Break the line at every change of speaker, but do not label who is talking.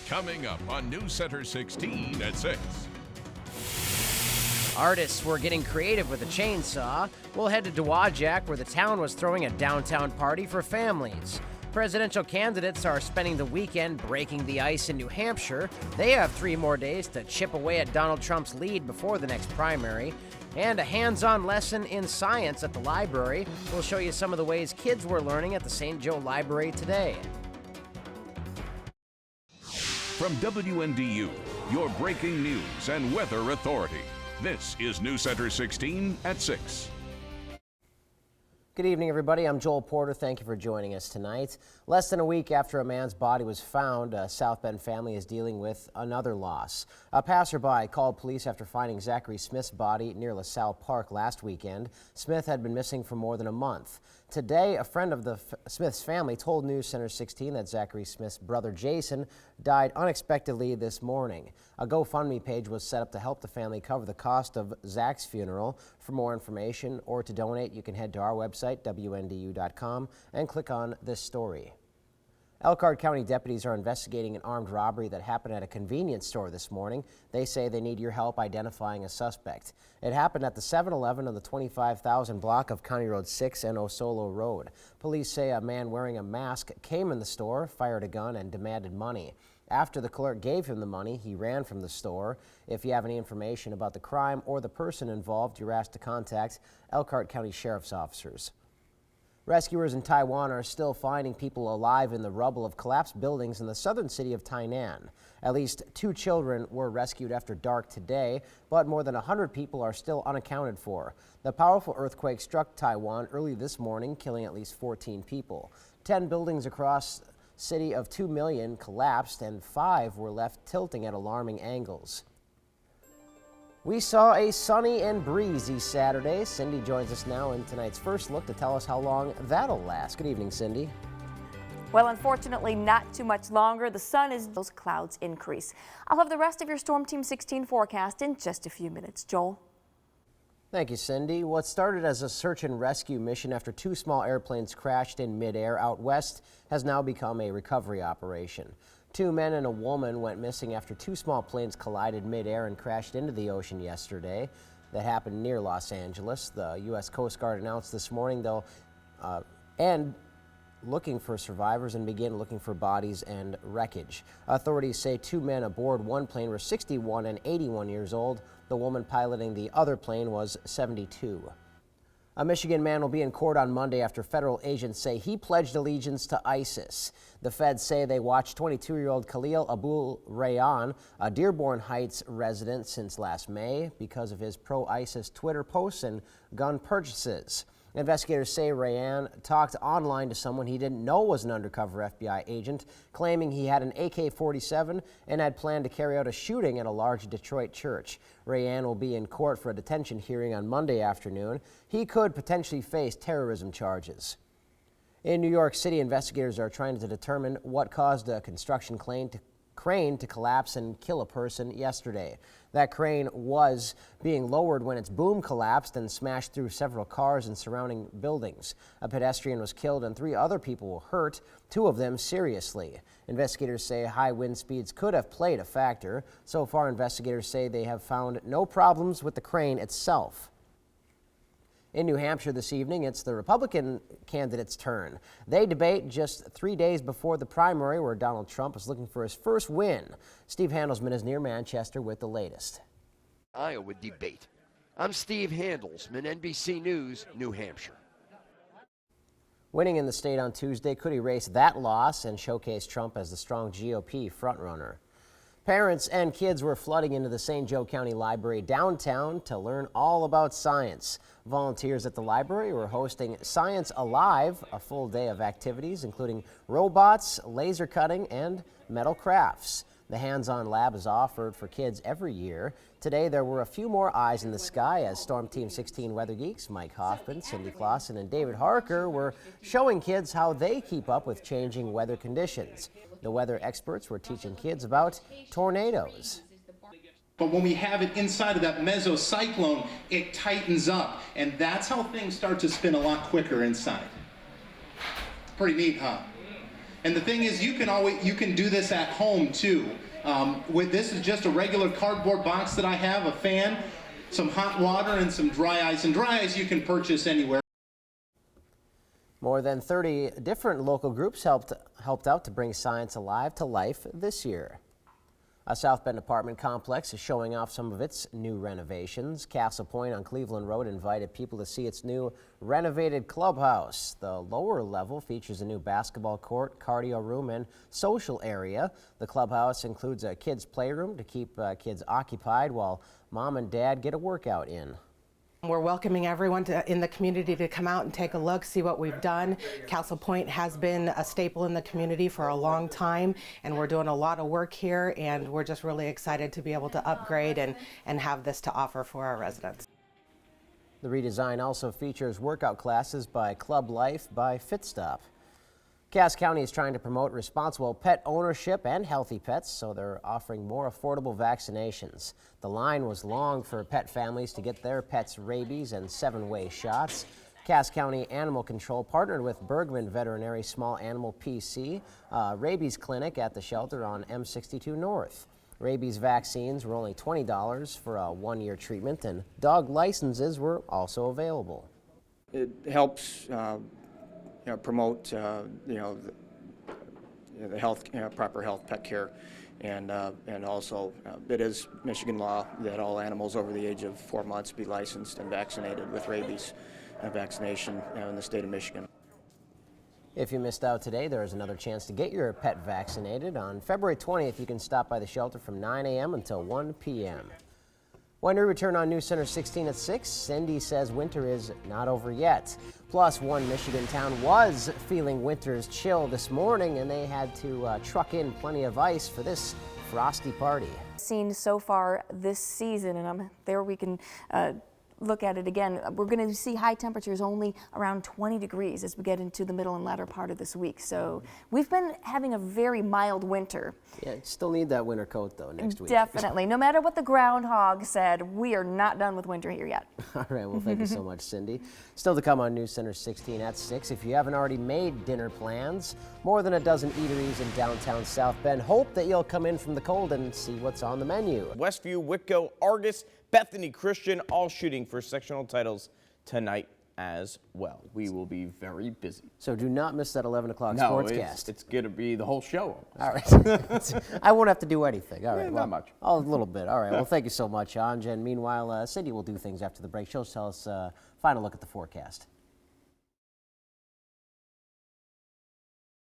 Coming up on News Center 16 at 6.
Artists were getting creative with a chainsaw. We'll head to Dowagiac, where the town was throwing a downtown party for families. Presidential candidates are spending the weekend breaking the ice in New Hampshire. They have 3 more days to chip away at Donald Trump's lead before the next primary. And a hands-on lesson in science at the library. We'll show you some of the ways kids were learning at the St. Joe Library today.
From WNDU, your breaking news and weather authority. This is News Center 16 at 6.
Good evening, everybody. I'm Joel Porter. Thank you for joining us tonight. Less than a week after a man's body was found, a South Bend family is dealing with another loss. A passerby called police after finding Zachary Smith's body near LaSalle Park last weekend. Smith had been missing for more than a month. Today, a friend of the Smith's family told News Center 16 that Zachary Smith's brother Jason died unexpectedly this morning. A GoFundMe page was set up to help the family cover the cost of Zach's funeral. For more information or to donate, you can head to our website, WNDU.com, and click on this story. Elkhart County deputies are investigating an armed robbery that happened at a convenience store this morning. They say they need your help identifying a suspect. It happened at the 7-Eleven on the 25,000 block of County Road 6 and Osolo Road. Police say a man wearing a mask came in the store, fired a gun, and demanded money. After the clerk gave him the money, he ran from the store. If you have any information about the crime or the person involved, you're asked to contact Elkhart County Sheriff's officers. Rescuers in Taiwan are still finding people alive in the rubble of collapsed buildings in the southern city of Tainan. At least 2 children were rescued after dark today, but more than 100 people are still unaccounted for. The powerful earthquake struck Taiwan early this morning, killing at least 14 people. 10 buildings across the city of 2 million collapsed, and 5 were left tilting at alarming angles. We saw a sunny and breezy Saturday. Cindy joins us now in tonight's first look to tell us how long that'll last. Good evening, Cindy.
Well, unfortunately, not too much longer. The sun is those clouds increase. I'll have the rest of your Storm Team 16 forecast in just a few minutes. Joel.
Thank you, Cindy. What started as a search and rescue mission after 2 small airplanes crashed in midair out west has now become a recovery operation. 2 men and a woman went missing after 2 small planes collided midair and crashed into the ocean yesterday. That happened near Los Angeles. The U.S. Coast Guard announced this morning they'll end looking for survivors and begin looking for bodies and wreckage. Authorities say 2 men aboard one plane were 61 and 81 years old. The woman piloting the other plane was 72. A Michigan man will be in court on Monday after federal agents say he pledged allegiance to ISIS. The feds say they watched 22-year-old Khalil Abul Rayyan, a Dearborn Heights resident since last May, because of his pro-ISIS Twitter posts and gun purchases. Investigators say Rayyan talked online to someone he didn't know was an undercover FBI agent, claiming he had an AK-47 and had planned to carry out a shooting at a large Detroit church. Rayyan will be in court for a detention hearing on Monday afternoon. He could potentially face terrorism charges. In New York City, investigators are trying to determine what caused a construction crane to collapse and kill a person yesterday. That crane was being lowered when its boom collapsed and smashed through several cars and surrounding buildings. A pedestrian was killed and 3 other people were hurt, 2 of them seriously. Investigators say high wind speeds could have played a factor. So far, investigators say they have found no problems with the crane itself. In New Hampshire this evening, it's the Republican candidates' turn. They debate just 3 days before the primary, where Donald Trump is looking for his first win. Steve Handelsman is near Manchester with the latest.
Iowa debate. I'm Steve Handelsman, NBC News, New Hampshire.
Winning in the state on Tuesday could erase that loss and showcase Trump as the strong GOP frontrunner. Parents and kids were flooding into the St. Joe County Library downtown to learn all about science. Volunteers at the library were hosting Science Alive, a full day of activities including robots, laser cutting, and metal crafts. The hands-on lab is offered for kids every year. Today there were a few more eyes in the sky as Storm Team 16 weather geeks Mike Hoffman, Cindy Clausen, and David Harker were showing kids how they keep up with changing weather conditions. The weather experts were teaching kids about tornadoes.
But when we have it inside of that mesocyclone, it tightens up, and that's how things start to spin a lot quicker inside. Pretty neat, huh? And the thing is, you can do this at home too. This is just a regular cardboard box that I have, a fan, some hot water, and some dry ice. And dry ice you can purchase anywhere.
More than 30 different local groups helped out to bring science alive to life this year. A South Bend apartment complex is showing off some of its new renovations. Castle Point on Cleveland Road invited people to see its new renovated clubhouse. The lower level features a new basketball court, cardio room, and social area. The clubhouse includes a kids' playroom to keep kids occupied while mom and dad get a workout in.
We're welcoming everyone in the community to come out and take a look, see what we've done. Castle Point has been a staple in the community for a long time, and we're doing a lot of work here, and we're just really excited to be able to upgrade and have this to offer for our residents.
The redesign also features workout classes by Club Life by FitStop. Cass County is trying to promote responsible pet ownership and healthy pets, so they're offering more affordable vaccinations. The line was long for pet families to get their pets' rabies and 7-way shots. Cass County Animal Control partnered with Bergman Veterinary Small Animal PC rabies clinic at the shelter on M62 North. Rabies vaccines were only $20 for a 1-year treatment, and dog licenses were also available.
It helps promote the health, proper health, pet care, and also it is Michigan law that all animals over the age of 4 months be licensed and vaccinated with rabies vaccination in the state of Michigan.
If you missed out today, there is another chance to get your pet vaccinated. On February 20th, you can stop by the shelter from 9 a.m. until 1 p.m. When we return on News Center 16 at 6, Cindy says winter is not over yet. Plus, one Michigan town was feeling winter's chill this morning, and they had to truck in plenty of ice for this frosty party.
Seen so far this season, and there we can look at it again. We're going to see high temperatures only around 20 degrees as we get into the middle and latter part of this week. So we've been having a very mild winter.
Yeah, still need that winter coat though next week.
Definitely. No matter what the groundhog said, we are not done with winter here yet.
All right, well, thank you so much, Cindy. Still to come on News Center 16 at 6. If you haven't already made dinner plans, more than a dozen eateries in downtown South Bend hope that you'll come in from the cold and see what's on the menu.
Westview, Whitco, Argus, Bethany Christian, all shooting for sectional titles tonight as well. We will be very busy.
So do not miss that 11 o'clock sportscast.
It's going to be the whole show.
All right. I won't have to do anything. All right.
Not much.
A little bit. All right. Well, thank you so much, Anj. And meanwhile, Cindy will do things after the break. She'll tell us final look at the forecast.